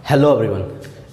Hello everyone.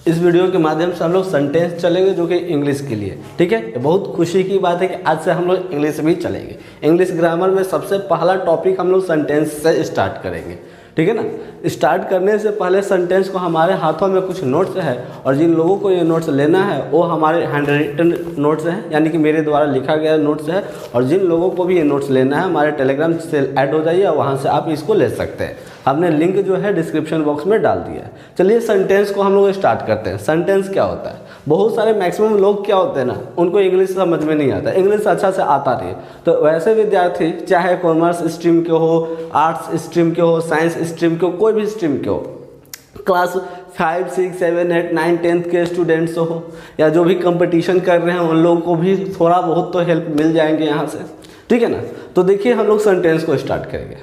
इस video के माध्यम से हम लोग सेंटेंस चलेंगे जो कि इंग्लिश के लिए, ठीक है। ये बहुत खुशी की बात है कि आज से हम लोग इंग्लिश भी चलेंगे। इंग्लिश ग्रामर में सबसे पहला टॉपिक हम लोग सेंटेंस से स्टार्ट करेंगे, ठीक है ना। स्टार्ट करने से पहले सेंटेंस को हमारे हाथों में कुछ नोट्स है और जिन लोगों को ये नोट्स लेना है वो हमारे हैंड रिटन नोट्स हैं, यानी कि मेरे द्वारा लिखा गया नोट्स है। और जिन लोगों को भी ये नोट्स लेना है हमारे टेलीग्राम से ऐड हो जाइए और वहाँ से आप इसको ले सकते हैं। हमने लिंक जो है डिस्क्रिप्शन बॉक्स में डाल दिया है। चलिए सेंटेंस को हम लोग स्टार्ट करते हैं। सेंटेंस क्या होता है? बहुत सारे मैक्सिमम लोग क्या होते हैं ना, उनको इंग्लिश समझ में नहीं आता, इंग्लिश अच्छा से आता नहीं। तो वैसे विद्यार्थी चाहे कॉमर्स स्ट्रीम के हो, आर्ट्स स्ट्रीम के हो, साइंस स्ट्रीम के हो, कोई भी स्ट्रीम के हो, क्लास 5, 6, 7, 8, 9, 10 के स्टूडेंट्स हो या जो भी कंपटीशन कर रहे हैं उन लोगों को भी थोड़ा बहुत तो हेल्प मिल जाएंगे यहाँ से, ठीक है ना। तो देखिए हम लोग सेंटेंस को स्टार्ट करेंगे,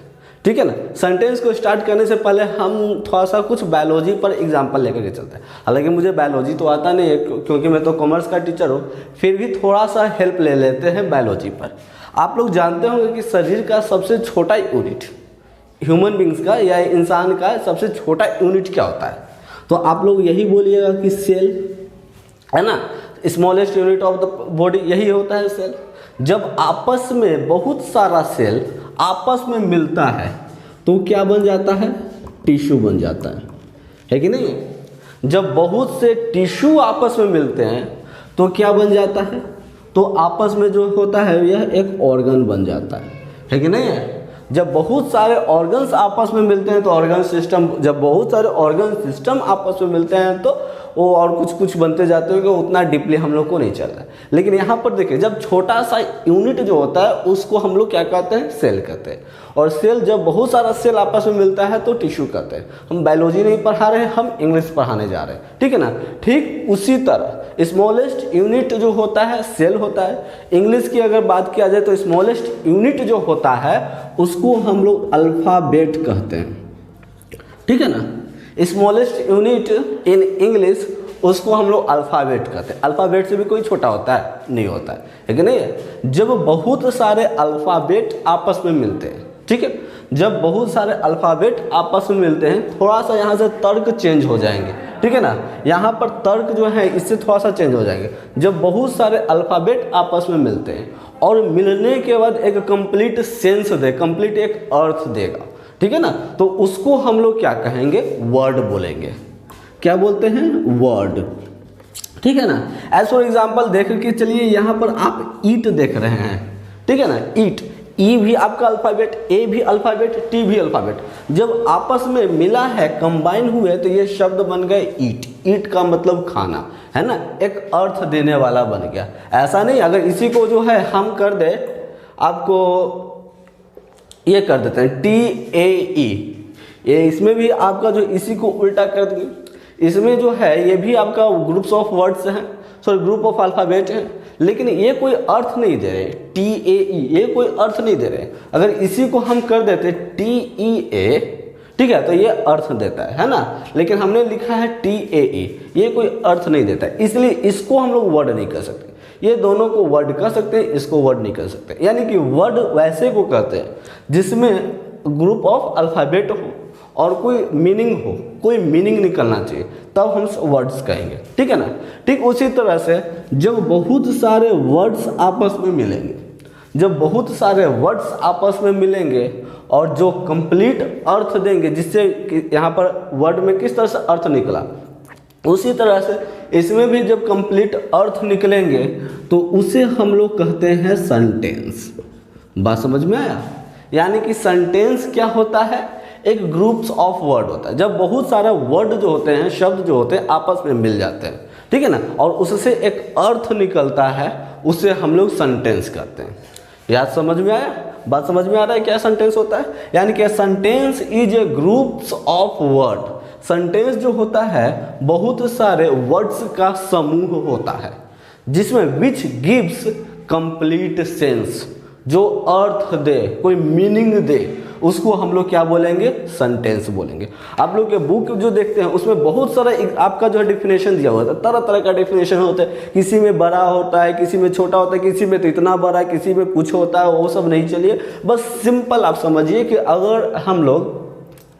ठीक है ना। सेंटेंस को स्टार्ट करने से पहले हम थोड़ा सा कुछ बायोलॉजी पर एग्जांपल लेकर के चलते हैं। हालांकि मुझे बायोलॉजी तो आता नहीं है क्योंकि मैं तो कॉमर्स का टीचर हूँ, फिर भी थोड़ा सा हेल्प ले लेते हैं बायोलॉजी पर। आप लोग जानते होंगे कि शरीर का सबसे छोटा यूनिट, ह्यूमन बींग्स का या इंसान का सबसे छोटा यूनिट क्या होता है? तो आप लोग यही बोलिएगा कि सेल, है ना। Smallest unit of the body यही होता है सेल। जब आपस में बहुत सारा सेल आपस में मिलता है तो क्या बन जाता है? टिश्यू बन जाता है कि नहीं। जब बहुत से टिश्यू आपस में मिलते हैं तो क्या बन जाता है? तो आपस में जो होता है यह एक ऑर्गन बन जाता है कि नहीं। जब बहुत सारे ऑर्गन्स आपस में मिलते हैं तो ऑर्गन सिस्टम, जब बहुत सारे ऑर्गन सिस्टम आपस में मिलते हैं तो वो और कुछ कुछ बनते जाते हैं कि उतना डीपली हम लोग को नहीं चल रहा है। लेकिन यहाँ पर देखिए, जब छोटा सा यूनिट जो होता है उसको हम लोग क्या कहते हैं? सेल कहते हैं। और सेल, जब बहुत सारा सेल आपस में मिलता है तो टिश्यू कहते हैं। हम बायोलॉजी नहीं पढ़ा रहे हैं, हम इंग्लिश पढ़ाने जा रहे हैं, ठीक है ना। ठीक उसी तरह स्मॉलेस्ट यूनिट जो होता है सेल होता है। इंग्लिश की अगर बात किया जाए तो स्मॉलेस्ट यूनिट जो होता है उसको हम लोग अल्फ़ाबेट कहते हैं, ठीक है ना। स्मॉलेस्ट यूनिट इन इंग्लिश उसको हम लोग अल्फ़ाबेट कहते हैं। अल्फ़ाबेट से भी कोई छोटा होता है? नहीं होता है, लेकिन नहीं। जब बहुत सारे अल्फ़ाबेट आपस में मिलते हैं, ठीक है, जब बहुत सारे अल्फ़ाबेट आपस में मिलते हैं, थोड़ा सा यहाँ से तर्क चेंज हो जाएंगे, ठीक है ना। यहाँ पर तर्क जो है इससे थोड़ा सा चेंज हो जाएंगे। जब बहुत सारे अल्फ़ाबेट आपस में मिलते हैं और मिलने के बाद एक कंप्लीट सेंस दे, कंप्लीट एक अर्थ देगा, ठीक है ना, तो उसको हम लोग क्या कहेंगे? वर्ड बोलेंगे। क्या बोलते हैं? वर्ड, ठीक है ना। एज फॉर एग्जाम्पल देख के चलिए, यहाँ पर आप ईट देख रहे हैं, ठीक है ना। ईट, ई भी आपका अल्फ़ाबेट, ए भी अल्फ़ाबेट, टी भी अल्फ़ाबेट। जब आपस में मिला है, कंबाइन हुए तो ये शब्द बन गए ईट। ईट का मतलब खाना, है ना, एक अर्थ देने वाला बन गया। ऐसा नहीं अगर इसी को जो है हम कर दे, आपको ये कर देते हैं TAE, ये इसमें भी आपका जो इसी को उल्टा कर देंगे, इसमें जो है ये भी आपका ग्रुप्स ऑफ वर्ड्स हैं, सॉरी ग्रुप ऑफ अल्फ़ाबेट हैं, लेकिन ये कोई अर्थ नहीं दे रहे। TAE ये कोई अर्थ नहीं दे रहे। अगर इसी को हम कर देते TEA, ठीक है, तो ये अर्थ देता है ना। लेकिन हमने लिखा है TAE, ये कोई अर्थ नहीं देता है, इसलिए इसको हम लोग वर्ड नहीं कर सकते। ये दोनों को वर्ड कर सकते हैं, इसको वर्ड नहीं कर सकते। यानी कि वर्ड वैसे को कहते हैं जिसमें ग्रुप ऑफ अल्फ़ाबेट हो और कोई मीनिंग हो, कोई मीनिंग निकलना चाहिए, तब हम वर्ड्स कहेंगे, ठीक है ना। ठीक उसी तरह से जब बहुत सारे वर्ड्स आपस में मिलेंगे, जब बहुत सारे वर्ड्स आपस में मिलेंगे और जो कंप्लीट अर्थ देंगे, जिससे यहाँ पर वर्ड में किस तरह से अर्थ निकला, उसी तरह से इसमें भी जब कंप्लीट अर्थ निकलेंगे तो उसे हम लोग कहते हैं सेंटेंस। बात समझ में आया? यानी कि सेंटेंस क्या होता है? एक ग्रुप्स ऑफ वर्ड होता है। जब बहुत सारे वर्ड जो होते हैं, शब्द जो होते हैं, आपस में मिल जाते हैं, ठीक है ना, और उससे एक अर्थ निकलता है, उसे हम लोग सेंटेंस कहते हैं। याद समझ में आया? बात समझ में आ रहा है क्या सेंटेंस होता है? यानी कि sentence is a groups of word. Sentence जो होता है बहुत सारे वर्ड्स का समूह होता है, जिसमें विच गिव्स कंप्लीट सेंस, जो अर्थ दे, कोई मीनिंग दे, उसको हम लोग क्या बोलेंगे? सेंटेंस बोलेंगे। आप लोग के बुक जो देखते हैं उसमें बहुत सारा आपका जो है डिफिनेशन दिया हुआ है, तरह तरह का डिफिनेशन होता है। किसी में बड़ा होता है, किसी में छोटा होता है, किसी में तो इतना बड़ा है, किसी में कुछ होता है, वो सब नहीं। चलिए बस सिंपल आप समझिए कि अगर हम लोग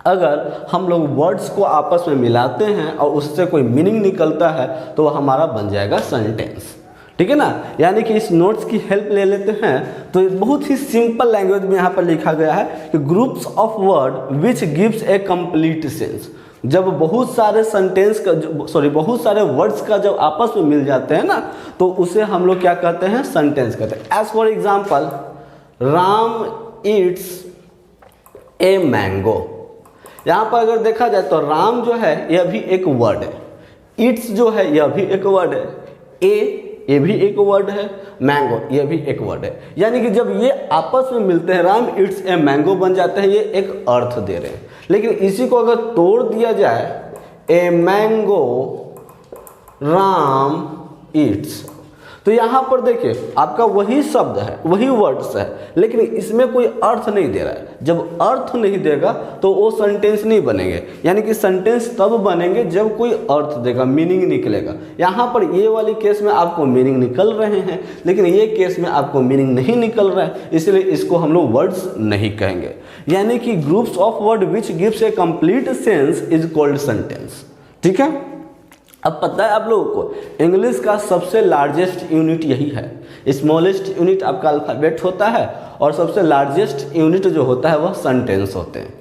अगर हम लोग वर्ड्स को आपस में मिलाते हैं और उससे कोई मीनिंग निकलता है तो वह हमारा बन जाएगा सेंटेंस। ठीक है ना। यानी कि इस नोट्स की हेल्प ले लेते हैं तो बहुत ही सिंपल लैंग्वेज में यहाँ पर लिखा गया है कि groups of word which gives A complete sense. जब बहुत सारे सेंटेंस का बहुत सारे वर्ड्स का जब आपस में मिल जाते हैं ना तो उसे हम लोग क्या कहते हैं, सेंटेंस कहते हैं। As for example, Ram eats a mango. यहाँ पर अगर देखा जाए तो राम जो है यह भी एक वर्ड है, ईट्स जो है यह भी एक वर्ड है, ये भी एक वर्ड है, मैंगो ये भी एक वर्ड है। यानी कि जब ये आपस में मिलते हैं राम ईट्स ए मैंगो बन जाते हैं, ये एक अर्थ दे रहे हैं। लेकिन इसी को अगर तोड़ दिया जाए, ए मैंगो राम ईट्स, तो यहाँ पर देखिए आपका वही शब्द है, वही वर्ड्स है, लेकिन इसमें कोई अर्थ नहीं दे रहा है। जब अर्थ नहीं देगा तो वो सेंटेंस नहीं बनेंगे। यानी कि सेंटेंस तब बनेंगे जब कोई अर्थ देगा, मीनिंग निकलेगा। यहाँ पर ये वाली केस में आपको मीनिंग निकल रहे हैं, लेकिन ये केस में आपको मीनिंग नहीं निकल रहा है, इसलिए इसको हम लोग वर्ड्स नहीं कहेंगे। यानी कि groups of word which gives A complete sense is called sentence. ठीक है। अब पता है आप लोगों को इंग्लिश का सबसे लार्जेस्ट यूनिट यही है। स्मॉलेस्ट यूनिट आपका अल्फ़ाबेट होता है और सबसे लार्जेस्ट यूनिट जो होता है वह सेंटेंस होते हैं।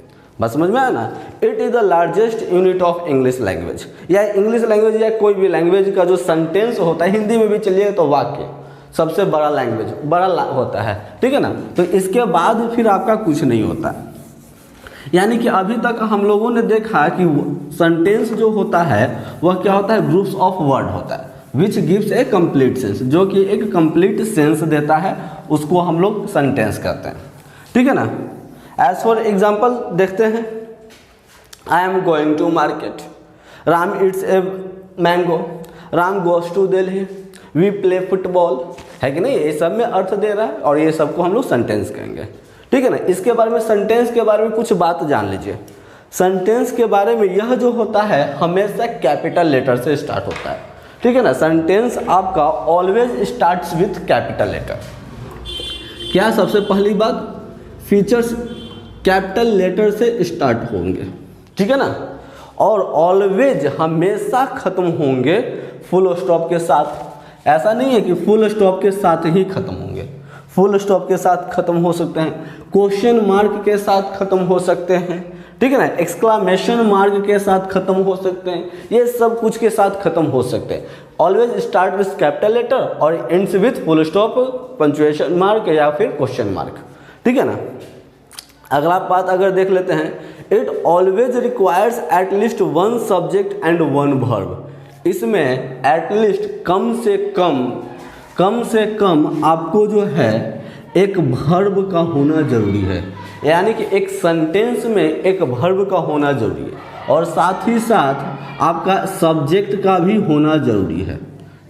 बस समझ में आया ना। It is the largest unit of English language. या इंग्लिश लैंग्वेज या कोई भी लैंग्वेज का जो सेंटेंस होता है, हिंदी में भी चलिए तो वाक्य सबसे बड़ा लैंग्वेज बड़ा होता है। ठीक है ना। तो इसके बाद फिर आपका कुछ नहीं होता। यानी कि अभी तक हम लोगों ने देखा कि सेंटेंस जो होता है वह क्या होता है, ग्रुप्स ऑफ वर्ड होता है which gives A complete sense, जो कि एक कंप्लीट सेंस देता है, उसको हम लोग सेंटेंस कहते हैं। ठीक है ना। एज फॉर एग्जाम्पल देखते हैं, I am going to market, Ram eats a mango, Ram goes to Delhi, we play football. है कि नहीं, ये सब में अर्थ दे रहा है और ये सबको हम लोग सेंटेंस कहेंगे। ठीक है ना। इसके बारे में, सेंटेंस के बारे में कुछ बात जान लीजिए। सेंटेंस के बारे में यह जो होता है हमेशा कैपिटल लेटर से स्टार्ट होता है। ठीक है ना। सेंटेंस आपका always starts with capital letter. क्या सबसे पहली बात, फीचर्स कैपिटल लेटर से स्टार्ट होंगे। ठीक है ना। और ऑलवेज हमेशा खत्म होंगे फुल स्टॉप के साथ। ऐसा नहीं है कि फुल स्टॉप के साथ ही खत्म होंगे, फुल स्टॉप के साथ खत्म हो सकते हैं, क्वेश्चन मार्क के साथ खत्म हो सकते हैं। ठीक है ना। एक्सक्लामेशन मार्क के साथ खत्म हो सकते हैं, ये सब कुछ के साथ खत्म हो सकते हैं। Always start with capital letter और ends with full stop, punctuation mark या फिर क्वेश्चन मार्क। ठीक है ना। अगला बात अगर देख लेते हैं, it always requires at least one subject and one verb. इसमें एटलीस्ट कम से कम आपको जो है एक वर्ब का होना जरूरी है। यानी कि एक सेंटेंस में एक वर्ब का होना जरूरी है और साथ ही साथ आपका सब्जेक्ट का भी होना जरूरी है।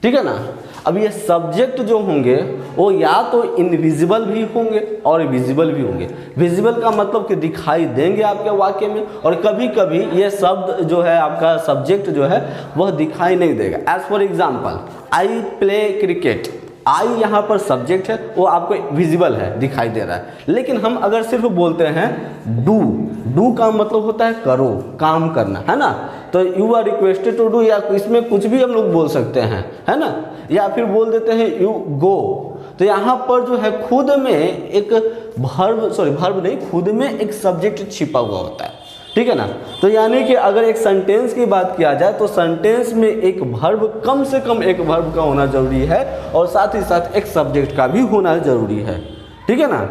ठीक है ना। अब ये सब्जेक्ट जो होंगे वो या तो इनविजिबल भी होंगे और विजिबल भी होंगे। विजिबल का मतलब कि दिखाई देंगे आपके वाक्य में, और कभी कभी ये शब्द जो है आपका सब्जेक्ट जो है वह दिखाई नहीं देगा। As for example, I play cricket, I यहाँ पर सब्जेक्ट है, वो आपको विजिबल है, दिखाई दे रहा है। लेकिन हम अगर सिर्फ बोलते हैं डू का मतलब होता है करो, काम करना, है ना। तो you are requested to do, या इसमें कुछ भी हम लोग बोल सकते हैं, है ना। या फिर बोल देते हैं यू गो, तो यहाँ पर जो है खुद में एक वर्ब नहीं, खुद में एक सब्जेक्ट छिपा हुआ होता है। ठीक है ना। तो यानी कि अगर एक सेंटेंस की बात किया जाए तो सेंटेंस में एक वर्ब, कम से कम एक वर्ब का होना जरूरी है और साथ ही साथ एक सब्जेक्ट का भी होना जरूरी है। ठीक है ना।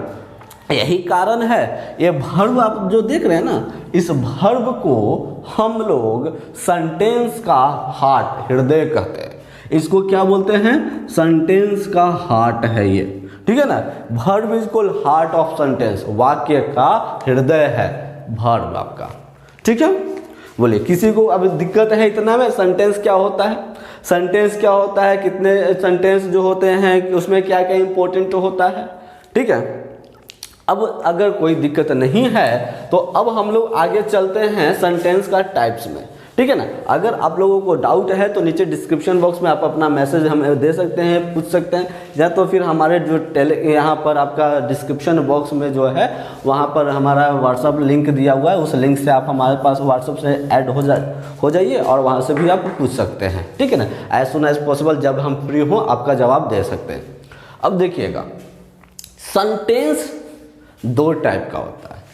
यही कारण है ये वर्ब आप जो देख रहे हैं ना, इस वर्ब को हम लोग सेंटेंस का हार्ट, हृदय कहते हैं। इसको क्या बोलते हैं, सेंटेंस का हार्ट है ये। ठीक है ना। Verb is called heart of sentence, वाक्य का हृदय है वर्ब आपका। ठीक है। बोलिए, किसी को अब दिक्कत है इतना में सेंटेंस क्या होता है, सेंटेंस क्या होता है, कितने सेंटेंस जो होते हैं उसमें क्या क्या इंपॉर्टेंट होता है। ठीक है। अब अगर कोई दिक्कत नहीं है तो अब हम लोग आगे चलते हैं सेंटेंस का टाइप्स में। ठीक है ना। अगर आप लोगों को डाउट है तो नीचे डिस्क्रिप्शन बॉक्स में आप अपना मैसेज हमें दे सकते हैं, पूछ सकते हैं, या तो फिर हमारे जो यहाँ पर आपका डिस्क्रिप्शन बॉक्स में जो है वहाँ पर हमारा व्हाट्सअप लिंक दिया हुआ है, उस लिंक से आप हमारे पास व्हाट्सअप से ऐड हो जाइए और वहाँ से भी आप पूछ सकते हैं। ठीक है ना, एज सुन एज पॉसिबल जब हम फ्री हों आपका जवाब दे सकते हैं। अब देखिएगा, सेंटेंस दो टाइप का होता है।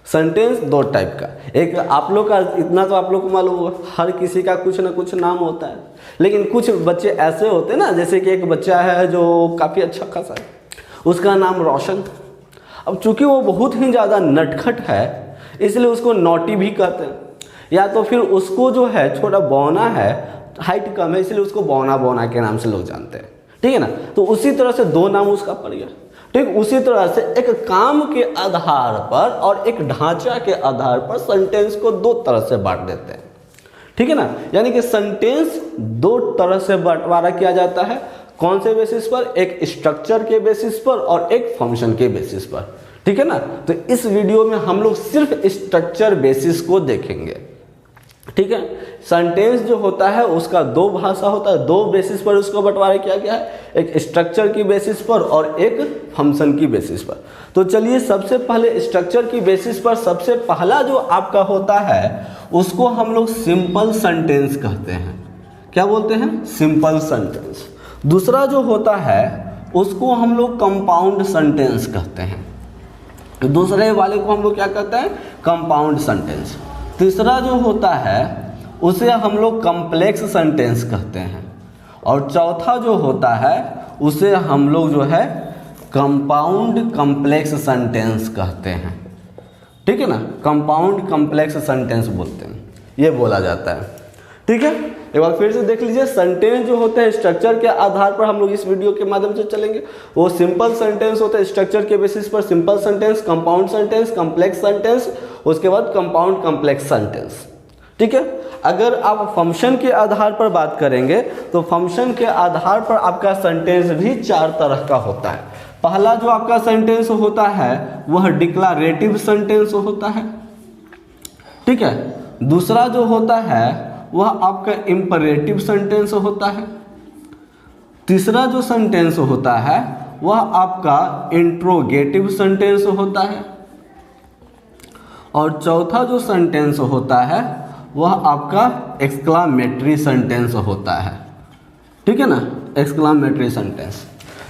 सेंटेंस दो टाइप का, एक आप लोग का, इतना तो आप लोग को मालूम होगा, हर किसी का कुछ ना कुछ नाम होता है, लेकिन कुछ बच्चे ऐसे होते हैं ना, जैसे कि एक बच्चा है जो काफ़ी अच्छा खासा है, उसका नाम रोशन। अब चूंकि वो बहुत ही ज़्यादा नटखट है इसलिए उसको नॉटी भी कहते हैं, या तो फिर उसको जो है थोड़ा बौना है, हाइट कम है इसलिए उसको बौना बौना के नाम से लोग जानते हैं। ठीक है ना, तो उसी तरह से दो नाम उसका पड़ गया। ठीक, उसी तरह से एक काम के आधार पर और एक ढांचा के आधार पर सेंटेंस को दो तरह से बांट देते हैं। ठीक है ना, यानी कि सेंटेंस दो तरह से बंटवारा किया जाता है। कौन से बेसिस पर? एक स्ट्रक्चर के बेसिस पर और एक फंक्शन के बेसिस पर। ठीक है ना, तो इस वीडियो में हम लोग सिर्फ स्ट्रक्चर बेसिस को देखेंगे। ठीक है, सेंटेंस जो होता है उसका दो भाषा होता है, दो बेसिस पर उसको बंटवारा किया गया है, एक स्ट्रक्चर की बेसिस पर और एक फंक्शन की बेसिस पर। तो चलिए सबसे पहले स्ट्रक्चर की बेसिस पर सबसे पहला जो आपका होता है उसको हम लोग सिंपल सेंटेंस कहते हैं। क्या बोलते हैं? Simple sentence. दूसरा जो होता है उसको हम लोग कंपाउंड सेंटेंस कहते हैं। दूसरे वाले को हम लोग क्या कहते हैं? Compound sentence. तीसरा जो होता है उसे हम लोग कॉम्प्लेक्स सेंटेंस कहते हैं, और चौथा जो होता है उसे हम लोग जो है कंपाउंड कॉम्प्लेक्स सेंटेंस कहते हैं। ठीक है ना, कंपाउंड कॉम्प्लेक्स सेंटेंस बोलते हैं, ये बोला जाता है। ठीक है, एक बार फिर से देख लीजिए, सेंटेंस जो होते हैं स्ट्रक्चर के आधार पर हम लोग इस वीडियो के माध्यम से चलेंगे। वो सिंपल सेंटेंस होता है स्ट्रक्चर के बेसिस पर, simple sentence, compound sentence, complex sentence, उसके बाद कंपाउंड कॉम्प्लेक्स सेंटेंस। ठीक है, अगर आप फंक्शन के आधार पर बात करेंगे तो फंक्शन के आधार पर आपका सेंटेंस भी चार तरह का होता है। पहला जो आपका सेंटेंस होता है वह डिक्लारेटिव सेंटेंस होता है। ठीक है, दूसरा जो होता है वह आपका इंपरेटिव सेंटेंस होता है। तीसरा जो सेंटेंस होता है वह आपका इंट्रोगेटिव सेंटेंस होता है, और चौथा जो सेंटेंस होता है वह आपका एक्सक्लामेटरी सेंटेंस होता है। ठीक है ना, एक्सक्लामेटरी सेंटेंस।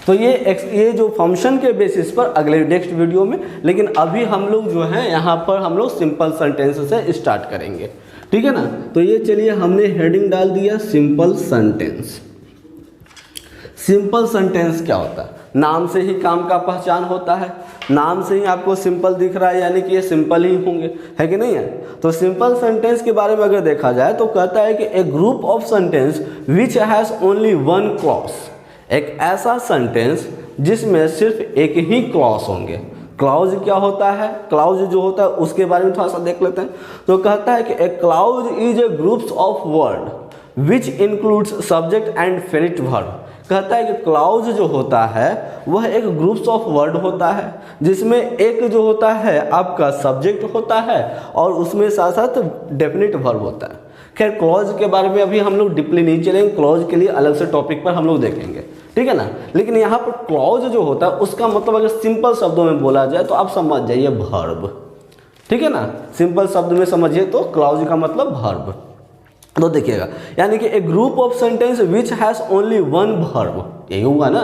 तो ये जो फंक्शन के बेसिस पर अगले नेक्स्ट वीडियो में, लेकिन अभी हम लोग जो है यहाँ पर हम लोग सिंपल सेंटेंस से स्टार्ट करेंगे। ठीक है ना, तो ये चलिए हमने हेडिंग डाल दिया सिंपल सेंटेंस। सिंपल सेंटेंस क्या होता है? नाम से ही काम का पहचान होता है, नाम से ही आपको सिंपल दिख रहा है यानी कि ये सिंपल ही होंगे, है कि नहीं है? तो सिंपल सेंटेंस के बारे में अगर देखा जाए तो कहता है कि a group of sentence which has only one clause, एक ऐसा सेंटेंस जिसमें सिर्फ एक ही क्लॉज होंगे। क्लाउज क्या होता है? क्लाउज जो होता है उसके बारे में थोड़ा सा देख लेते हैं। तो कहता है कि a clause is a groups of word which includes subject and finished verb. कहता है कि क्लाउज जो होता है वह एक ग्रुप्स ऑफ वर्ड होता है जिसमें एक जो होता है आपका सब्जेक्ट होता है और उसमें साथ साथ डेफिनिट वर्ब होता है। खैर क्लॉज के बारे में अभी हम लोग डीपली नहीं चलेंगे, क्लॉज के लिए अलग से टॉपिक पर हम लोग देखेंगे। ठीक है ना, लेकिन यहाँ पर क्लॉज जो होता है उसका मतलब अगर सिंपल शब्दों में बोला जाए तो आप समझ जाइए वर्ब। ठीक है ना, सिंपल शब्द में समझिए तो क्लॉज का मतलब वर्ब। तो देखिएगा, यानी कि a group of sentence which has only one verb, यही होगा ना,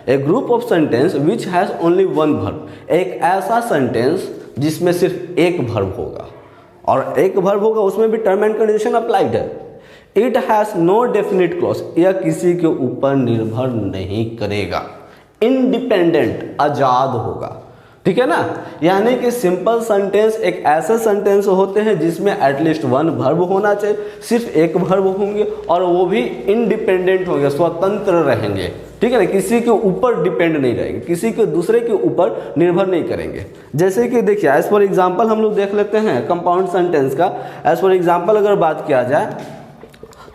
a group of sentence which has only one verb, एक ऐसा सेंटेंस जिसमें सिर्फ एक वर्ब होगा, और एक वर्ब होगा उसमें भी टर्म एंड कंडीशन अप्लाइड है। It has no definite clause, यह किसी के ऊपर निर्भर नहीं करेगा, इंडिपेंडेंट, आज़ाद होगा। ठीक है ना, यानी कि सिंपल सेंटेंस एक ऐसे सेंटेंस होते हैं जिसमें एटलीस्ट वन वर्ब होना चाहिए, सिर्फ एक वर्ब होंगे और वो भी इंडिपेंडेंट होंगे, स्वतंत्र रहेंगे। ठीक है ना, किसी के ऊपर डिपेंड नहीं रहेंगे, किसी के दूसरे के ऊपर निर्भर नहीं करेंगे। जैसे कि देखिए एज फॉर एग्जाम्पल हम लोग देख लेते हैं कंपाउंड सेंटेंस का। एज फॉर एग्जाम्पल अगर बात किया जाए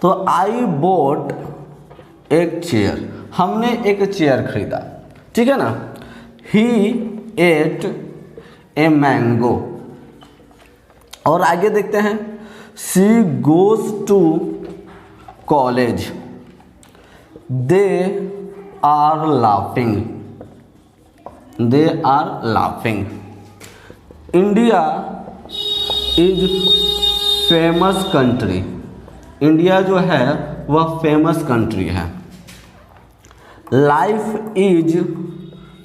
तो आई बोट एक चेयर, हमने एक चेयर खरीदा। ठीक है ना, ही एट ए मैंगो। और आगे देखते हैं, she goes to college, they are laughing, they are laughing. India is famous country, India जो है वह फेमस कंट्री है। Life is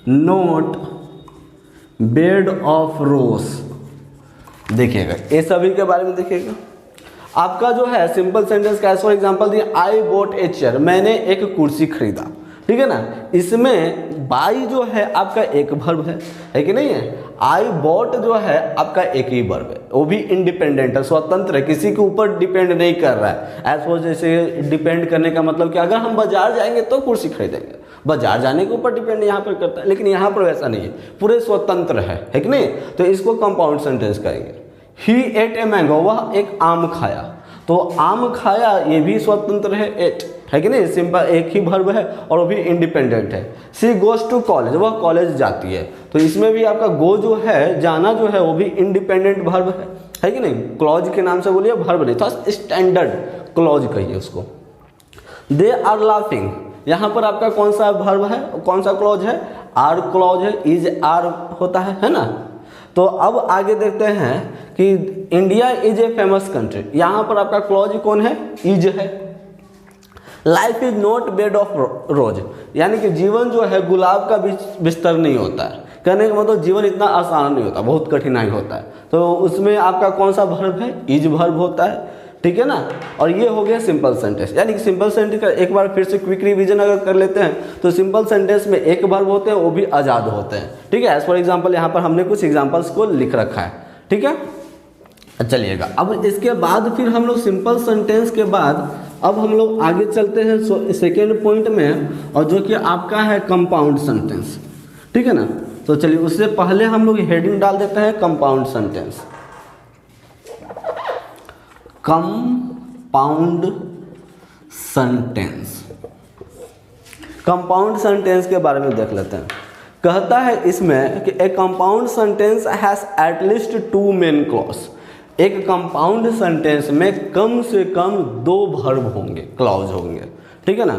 not bed of rose, देखिएगा ये सभी के बारे में देखिएगा। आपका जो है सिंपल सेंटेंस का फॉर एग्जांपल दिए आई बॉट ए चेयर, मैंने एक कुर्सी खरीदा, ठीक है ना। इसमें बाई जो है आपका एक वर्ब है कि नहीं है। आई बॉट जो है आपका एक ही वर्ब है, वो भी इंडिपेंडेंट है, स्वतंत्र है, किसी के ऊपर डिपेंड नहीं कर रहा है। एज फॉर जैसे डिपेंड करने का मतलब कि अगर हम बाजार जाएंगे तो कुर्सी खरीदेंगे, बाजार जाने के ऊपर डिपेंड यहाँ पर करता है, लेकिन यहाँ पर वैसा नहीं है, पूरे स्वतंत्र है कि नहीं। तो इसको कंपाउंड सेंटेंस करेंगे। ही एट ए मैंगो, वह एक आम खाया, तो आम खाया ये भी स्वतंत्र है, एट है कि नहीं, सिंपल एक ही वर्ब है और वो भी इंडिपेंडेंट है। सी गोज टू कॉलेज, वह कॉलेज जाती है, तो इसमें भी आपका गो जो है जाना जो है वो भी इंडिपेंडेंट वर्ब है कि नहीं। क्लॉज के नाम से बोलिए वर्ब नहीं, तो स्टैंडर्ड क्लॉज कहिए उसको। दे आर लाफिंग, यहाँ पर आपका कौन सा वर्ब है, कौन सा क्लॉज है, आर क्लॉज है, इज आर होता है ना। तो अब आगे देखते हैं कि India is a famous country, यहाँ पर आपका क्लॉज कौन है, इज है। Life is not bed of रोज, यानी कि जीवन जो है गुलाब का बिस्तर नहीं होता है, कहने का मतलब जीवन इतना आसान नहीं होता, बहुत कठिनाई होता है। तो उसमें आपका कौन सा वर्ब है, इज वर्ब होता है, ठीक है ना। और ये हो गया सिंपल सेंटेंस, यानी कि सिंपल सेंटेंस का एक बार फिर से क्विक रिवीजन अगर कर लेते हैं तो सिंपल सेंटेंस में एक वर्ब होते हैं, वो भी आज़ाद होते हैं, ठीक है। एज फॉर एग्जांपल यहाँ पर हमने कुछ एग्जांपल्स को लिख रखा है, ठीक है। चलिएगा अब इसके बाद फिर हम लोग सिंपल सेंटेंस के बाद अब हम लोग आगे चलते हैं सेकेंड पॉइंट में, और जो कि आपका है कंपाउंड सेंटेंस, ठीक है ना। तो चलिए उससे पहले हम लोग हेडिंग डाल देते हैं compound sentence. Compound sentence, compound sentence के बारे में देख लेते हैं। कहता है इसमें कि a compound sentence has at least two main clause, एक कंपाउंड सेंटेंस में कम से कम दो वर्ब होंगे, क्लॉज होंगे, ठीक है ना।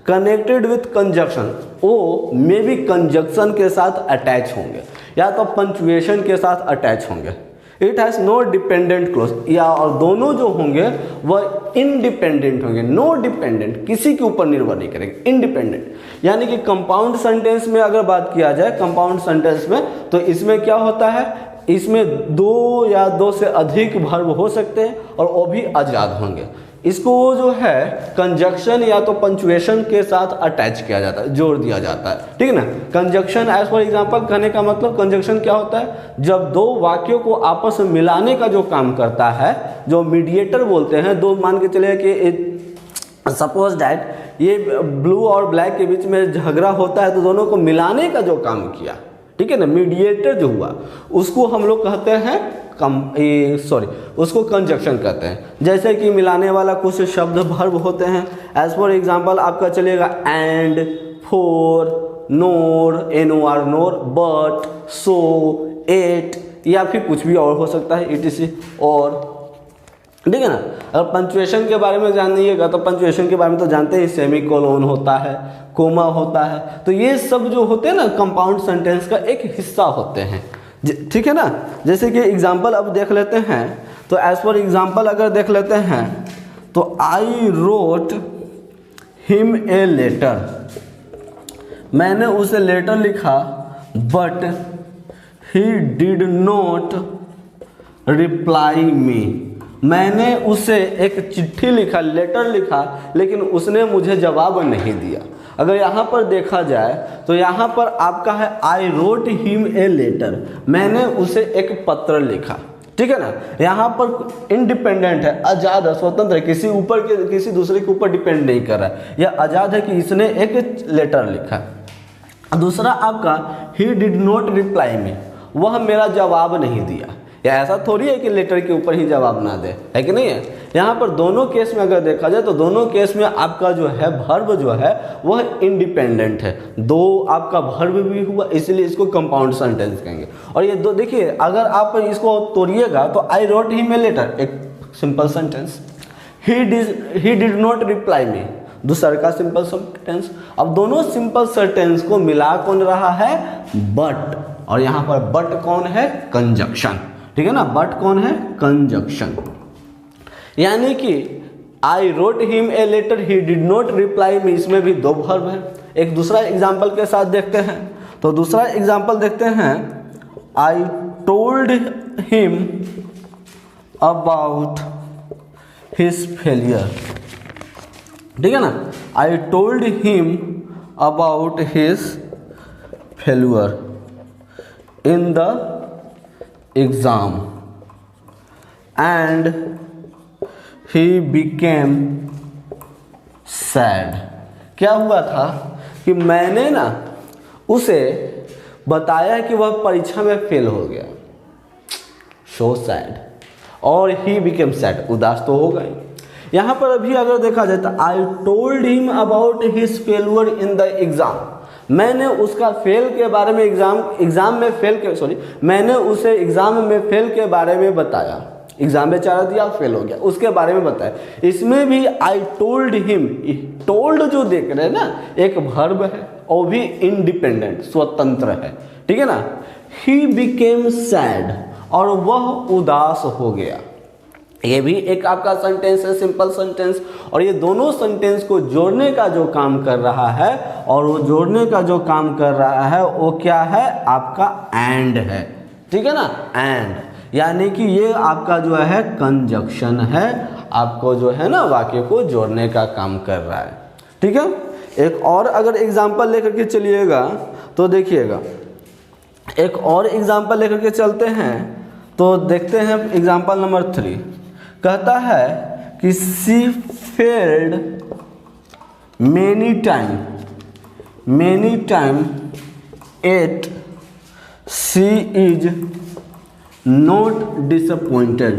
कनेक्टेड विथ कंजक्शन, वो मे बी कंजक्शन के साथ अटैच होंगे या तो पंक्चुएशन के साथ अटैच होंगे। It has no dependent clause, या और दोनों जो होंगे वह इंडिपेंडेंट होंगे, नो डिपेंडेंट, किसी के ऊपर निर्भर नहीं करेंगे, इंडिपेंडेंट। यानी कि कंपाउंड सेंटेंस में अगर बात किया जाए कंपाउंड सेंटेंस में, तो इसमें क्या होता है, इसमें दो या दो से अधिक वर्ब हो सकते हैं और वो भी आज़ाद होंगे। इसको जो है कंजक्शन या तो पंक्चुएशन के साथ अटैच किया जाता है, जोड़ दिया जाता है, ठीक है ना। कंजक्शन एज फॉर एग्जांपल कहने का मतलब कंजक्शन क्या होता है, जब दो वाक्यों को आपस में मिलाने का जो काम करता है, जो मीडिएटर बोलते हैं। दो मान के चले कि सपोज दैट ये ब्लू और ब्लैक के बीच में झगड़ा होता है, तो दोनों को मिलाने का जो काम किया, ठीक है ना, मीडिएटर जो हुआ, उसको हम लोग कहते हैं उसको कंजक्शन कहते हैं। जैसे कि मिलाने वाला कुछ शब्द वर्ब होते हैं, एज फॉर एग्जांपल आपका चलेगा and, for, nor, NOR nor, but, so, yet, या फिर कुछ भी और हो सकता है, ETC और, ठीक है ना। अगर पंक्चुएशन के बारे में जानिएगा तो पंक्चुएशन के बारे में तो जानते हैं, सेमीकोलन होता है, कोमा होता है, तो ये सब जो होते हैं ना कंपाउंड सेंटेंस का एक हिस्सा होते हैं, ठीक है ना। जैसे कि एग्जांपल अब देख लेते हैं, तो एज फॉर एग्जांपल अगर देख लेते हैं तो I wrote him a letter, मैंने उसे लेटर लिखा, but he did not reply me, मैंने उसे एक चिट्ठी लिखा, लेटर लिखा, लेकिन उसने मुझे जवाब नहीं दिया। अगर यहाँ पर देखा जाए तो यहाँ पर आपका है I wrote him a letter, मैंने उसे एक पत्र लिखा, ठीक है ना। यहाँ पर इंडिपेंडेंट है, आज़ाद है, स्वतंत्र है, किसी दूसरे के ऊपर डिपेंड नहीं कर रहा है, यह आज़ाद है कि इसने एक लेटर लिखा। दूसरा आपका ही डिड नॉट रिप्लाई मी, वह मेरा जवाब नहीं दिया। या ऐसा थोड़ी है कि लेटर के ऊपर ही जवाब ना दे, है कि नहीं है। यहाँ पर दोनों केस में अगर देखा जाए तो दोनों केस में आपका जो है वर्ब जो है वह इंडिपेंडेंट है, दो आपका वर्ब भी हुआ, इसलिए इसको कंपाउंड सेंटेंस कहेंगे। और ये दो देखिए, अगर आप इसको तोड़िएगा तो I wrote him a letter, एक simple sentence. He did not reply me, दूसरा का सिंपल सेंटेंस। अब दोनों सिंपल सेंटेंस को मिला कौन रहा है, बट, और यहाँ पर बट कौन है, कंजक्शन, ठीक है ना, बट कौन है, कंजक्शन। यानी कि I wrote him a letter, he did not reply me, इसमें भी दो वर्ब है। एक दूसरा एग्जाम्पल के साथ देखते हैं, तो दूसरा एग्जाम्पल देखते हैं, I told him about his failure, ठीक है ना, I told him about his failure in the exam and he became sad। क्या हुआ था कि मैंने ना उसे बताया कि वह परीक्षा में फेल हो गया, so sad, और he became sad, उदास तो हो गए। यहाँ पर अभी अगर देखा जाए तो I told him about his failure in the exam, मैंने उसका फेल के बारे में मैंने उसे एग्जाम में फेल के बारे में बताया, एग्जाम में चारा दिया, फेल हो गया, उसके बारे में बताया। इसमें भी आई टोल्ड हिम, टोल्ड जो देख रहे हैं ना, एक वर्ब है और भी इंडिपेंडेंट, स्वतंत्र है, ठीक है ना। ही बिकेम सैड, और वह उदास हो गया, ये भी एक आपका सेंटेंस है, सिंपल सेंटेंस। और ये दोनों सेंटेंस को जोड़ने का जो काम कर रहा है, और वो जोड़ने का जो काम कर रहा है वो क्या है, आपका एंड है, ठीक है ना, एंड, यानी कि ये आपका जो है कंजक्शन है, आपको जो है ना वाक्य को जोड़ने का काम कर रहा है, ठीक है। एक और अगर एग्जाम्पल लेकर के चलिएगा तो देखिएगा, एक और एग्जाम्पल लेकर के चलते हैं, तो देखते हैं एग्जाम्पल नंबर 3, कहता है कि she failed many time yet she is not disappointed.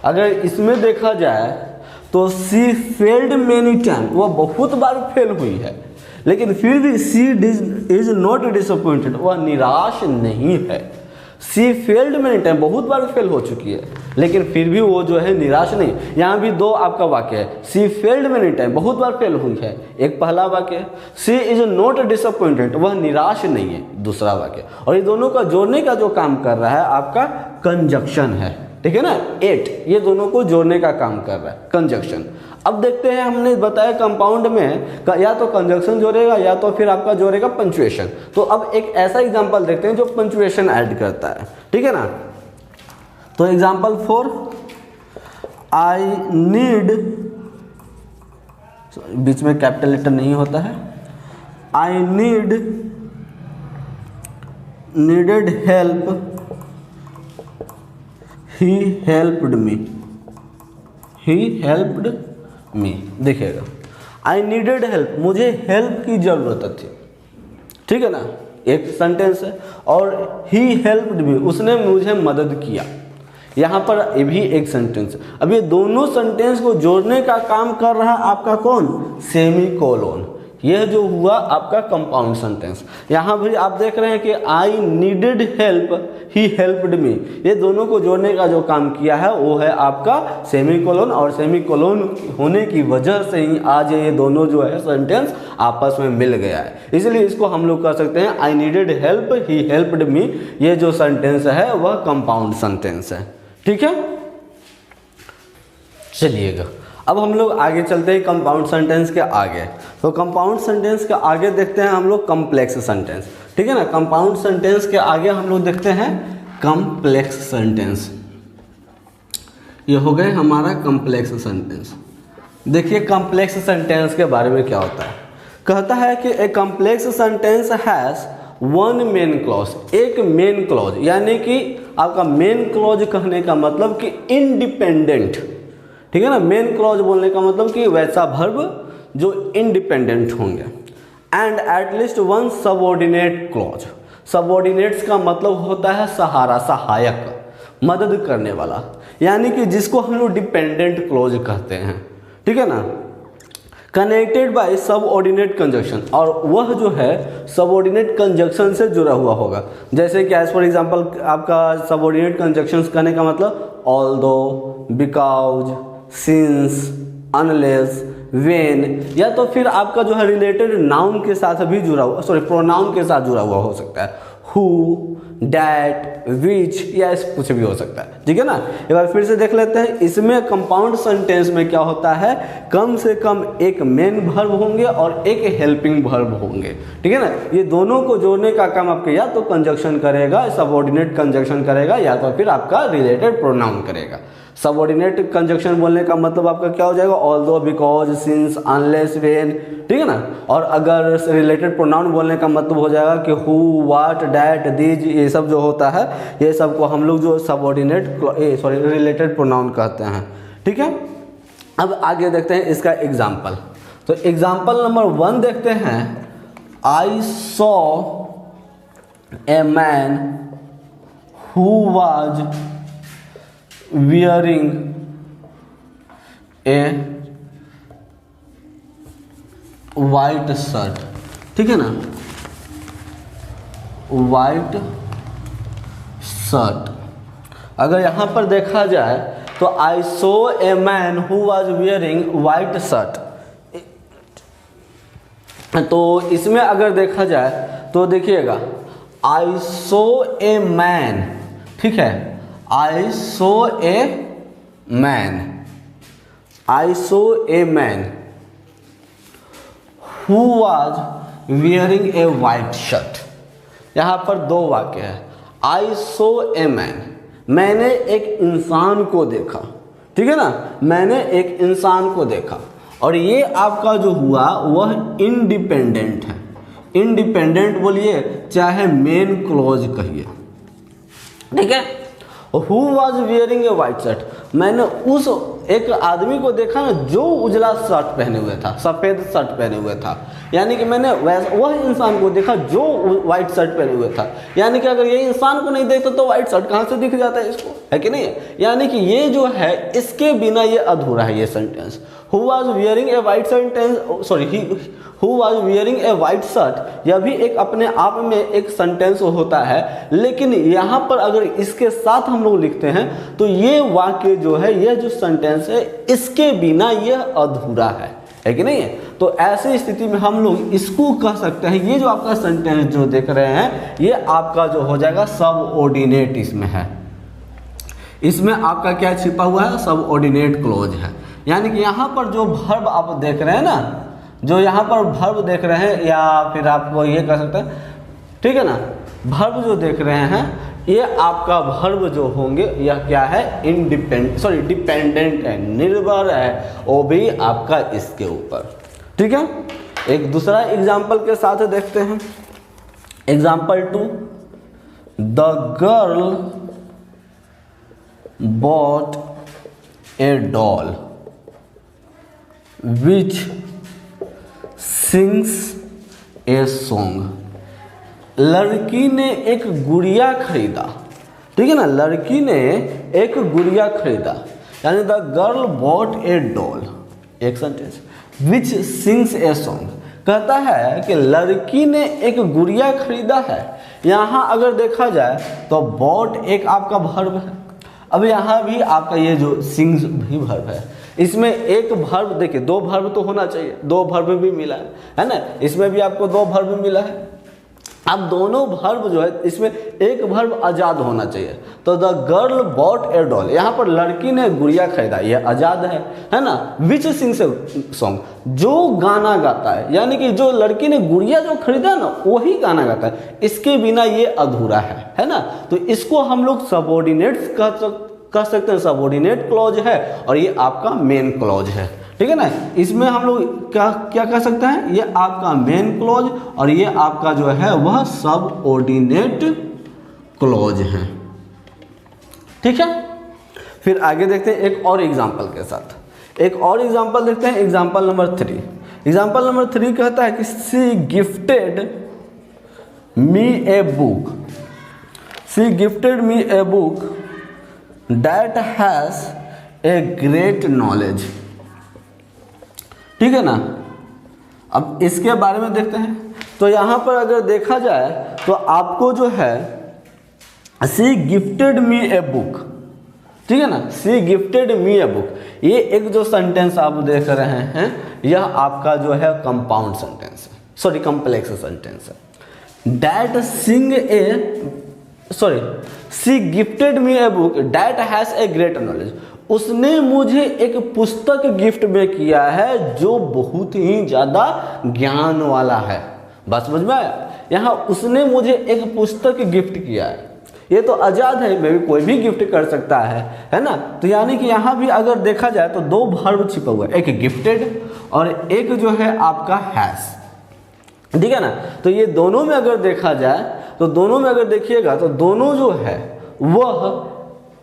अगर इसमें देखा जाए तो सी फेल्ड मेनी टाइम, वह बहुत बार फेल हुई है, लेकिन फिर भी सी इज नॉट डिसअपॉइंटेड, वह निराश नहीं है। सी फेल्ड मेनी टाइम, बहुत बार फेल हो चुकी है, लेकिन फिर भी वो जो है निराश नहीं। यहाँ भी दो आपका वाक्य है, सी फेल्ड मेनी टाइम, बहुत बार फेल हुई है, एक पहला वाक्य, सी इज नॉट डिसअपॉइंटेड, वह निराश नहीं है, दूसरा वाक्य। और ये दोनों का जोड़ने का जो काम कर रहा है आपका कंजक्शन है, ठीक है ना, एट, ये दोनों को जोड़ने का काम कर रहा है, कंजक्शन। अब देखते हैं, हमने बताया कंपाउंड में या तो कंजक्शन जोड़ेगा या तो फिर आपका जोड़ेगा पंचुएशन। तो अब एक ऐसा एग्जांपल देखते हैं जो पंचुएशन ऐड करता है, ठीक है ना। तो एग्जांपल 4, आई नीड, बीच में कैपिटल लेटर नहीं होता है, I needed help, he helped me. देखिएगा, आई नीडेड हेल्प, मुझे हेल्प की ज़रूरत थी, ठीक है ना, एक सेंटेंस है। और ही हेल्प्ड मी, उसने मुझे मदद किया, यहाँ पर ये भी एक सेंटेंस है। अब ये दोनों सेंटेंस को जोड़ने का काम कर रहा है आपका कौन, सेमीकोलन। यह जो हुआ आपका कंपाउंड सेंटेंस। यहाँ भी आप देख रहे हैं कि I needed help, he helped me, ये दोनों को जोड़ने का जो काम किया है वो है आपका सेमीकोलन। और सेमीकोलन होने की वजह से ही आज ये दोनों जो है सेंटेंस आपस में मिल गया है, इसलिए इसको हम लोग कह सकते हैं I needed help, he helped me. ये जो सेंटेंस है वह कंपाउंड सेंटेंस है, ठीक है। चलिएगा, अब हम लोग आगे चलते हैं कंपाउंड सेंटेंस के आगे। तो कंपाउंड सेंटेंस के आगे देखते हैं हम लोग कॉम्प्लेक्स सेंटेंस, ठीक है ना। कंपाउंड सेंटेंस के आगे हम लोग देखते हैं कॉम्प्लेक्स सेंटेंस। ये हो गए हमारा कॉम्प्लेक्स सेंटेंस। देखिए कॉम्प्लेक्स सेंटेंस के बारे में क्या होता है। कहता है कि a complex sentence has one main clause, एक मेन क्लॉज, यानी कि आपका मेन क्लॉज कहने का मतलब कि इंडिपेंडेंट, ठीक है ना। मेन क्लॉज बोलने का मतलब कि वैसा वर्ब जो इंडिपेंडेंट होंगे। And at least one subordinate clause, subordinates का मतलब होता है सहारा, सहायक, मदद करने वाला, यानी कि जिसको हम लोग डिपेंडेंट क्लॉज कहते हैं, ठीक है ना। कनेक्टेड बाय सबऑर्डिनेट कंजक्शन, और वह जो है सबऑर्डिनेट कंजक्शन से जुड़ा हुआ होगा। जैसे कि एज फॉर एग्जांपल आपका सबऑर्डिनेट कंजक्शंस कहने का मतलब although, because, since, unless, when, या तो फिर आपका जो है रिलेटेड नाउन के साथ भी जुड़ा हुआ, सॉरी प्रोनाउन के साथ जुड़ा हुआ हो सकता है, हु, डैट, विच, या कुछ भी हो सकता है। ठीक है ना। एक बार फिर से देख लेते हैं। इसमें कंपाउंड सेंटेंस में क्या होता है, कम से कम एक मेन वर्ब होंगे और एक हेल्पिंग वर्ब होंगे। ठीक है ना। ये दोनों को जोड़ने का काम आपके या तो कंजक्शन करेगा, सबऑर्डिनेट कंजक्शन करेगा, या तो फिर आपका रिलेटेड प्रोनाउन करेगा। सबऑर्डिनेट कंजक्शन बोलने का मतलब आपका क्या हो जाएगा, although, because, since, unless, when. ठीक है ना। और अगर रिलेटेड प्रोनाउन बोलने का मतलब हो जाएगा कि हु, व्हाट, डैट, दीज, ये सब जो होता है, ये सब को हम लोग जो सबऑर्डिनेट रिलेटेड प्रोनाउन कहते हैं। ठीक है। अब आगे देखते हैं इसका एग्जाम्पल। तो एग्जाम्पल नंबर 1 देखते हैं। I saw a man who was wearing a white shirt। ठीक है ना, white shirt। अगर यहाँ पर देखा जाए तो I saw a man who was wearing white shirt, तो इसमें अगर देखा जाए तो देखिएगा I saw a man, ठीक है, I saw a man, I saw a man who was wearing a white shirt। यहाँ पर 2 वाक्य है। I saw a man, मैंने एक इंसान को देखा। ठीक है ना, मैंने एक इंसान को देखा, और ये आपका जो हुआ वह इंडिपेंडेंट है। इंडिपेंडेंट बोलिए चाहे मेन क्लॉज कहिए। ठीक है। Who was wearing a white shirt, मैंने उस एक आदमी को देखा ना जो उजला शर्ट पहने हुए था, सफ़ेद शर्ट पहने हुए था। यानी कि मैंने वह इंसान को देखा जो व्हाइट शर्ट पहने हुए था। यानी कि अगर ये इंसान को नहीं देखता तो व्हाइट शर्ट कहाँ से दिख जाता है इसको, है कि नहीं। यानी कि ये जो है इसके बिना ये अधूरा है ये sentence. Who was wearing a white sentence, sorry, who was wearing a white shirt, यह भी एक अपने आप में एक सेंटेंस होता है, लेकिन यहाँ पर अगर इसके साथ हम लोग लिखते हैं तो ये वाक्य जो है, यह जो सेंटेंस है, इसके बिना यह अधूरा है कि नहीं है। तो ऐसी स्थिति में हम लोग इसको कह सकते हैं, ये जो आपका सेंटेंस जो देख रहे हैं ये आपका जो हो जाएगा सबऑर्डिनेट इसमें है। इसमें आपका क्या छिपा हुआ है, सबऑर्डिनेट क्लॉज है। यानी कि यहाँ पर जो वर्ब आप देख रहे हैं ना, जो यहाँ पर वर्ब देख रहे हैं, या फिर आपको ये कह सकते हैं, ठीक है ना, वर्ब जो देख रहे हैं ये आपका वर्ब जो होंगे यह क्या है, डिपेंडेंट है, निर्भर है, वो भी आपका इसके ऊपर। ठीक है। एक दूसरा एग्जाम्पल के साथ देखते हैं। Example 2, the girl bought a doll which sings a song। लड़की ने एक गुड़िया खरीदा। ठीक है ना, लड़की ने एक गुड़िया खरीदा, यानी the girl bought a doll, एक sentence, which sings a song. कहता है कि लड़की ने एक गुड़िया खरीदा है। यहाँ अगर देखा जाए तो बॉट एक आपका वर्ब है। अब यहाँ भी आपका ये जो सिंग्स भी वर्ब है। इसमें एक वर्ब देखिए, 2 वर्ब तो होना चाहिए, 2 वर्ब भी मिला है ना। इसमें भी आपको 2 वर्ब मिला है। अब दोनों वर्ब जो है इसमें एक वर्ब आजाद होना चाहिए। तो the girl bought a doll, यहाँ पर लड़की ने गुड़िया खरीदा, यह आजाद है ना। विच सिंग्स ए सॉन्ग, जो गाना गाता है, यानी कि जो लड़की ने गुड़िया जो खरीदा ना वही गाना गाता है, इसके बिना ये अधूरा है ना। तो इसको हम लोग सबऑर्डिनेट्स कह सकते हैं, सबऑर्डिनेट क्लॉज है, और ये आपका मेन क्लॉज है। ठीक है ना। इसमें हम लोग क्या कह सकते हैं, ये आपका मेन क्लॉज और ये आपका जो है वह सबऑर्डिनेट क्लॉज है। ठीक है। फिर आगे देखते हैं एक और एग्जांपल के साथ। एक और एग्जांपल देखते हैं, एग्जांपल नंबर 3। एग्जांपल नंबर 3 कहता है कि she gifted me a book, she gifted me a book that has a great knowledge. ठीक है ना, अब इसके बारे में देखते हैं। तो यहाँ पर अगर देखा जाए तो आपको जो है she gifted me a book, ठीक है ना, she gifted me a book, ये एक जो सेंटेंस आप देख रहे हैं यह आपका जो है कंपाउंड सेंटेंस है, सॉरी कॉम्प्लेक्स सेंटेंस है। That sing a sorry she gifted me a book that has a great knowledge, उसने मुझे एक पुस्तक गिफ्ट में किया है जो बहुत ही ज़्यादा ज्ञान वाला है। बस समझ में आया, यहाँ उसने मुझे एक पुस्तक गिफ्ट किया है, ये तो आज़ाद है, मैं भी कोई भी गिफ्ट कर सकता है ना। तो यानी कि यहाँ भी अगर देखा जाए तो दो वर्ब छिपा हुआ है, एक गिफ्टेड और एक जो है आपका हैज़, ठीक है ना। तो ये दोनों में अगर देखा जाए तो दोनों में अगर देखिएगा तो दोनों जो है वह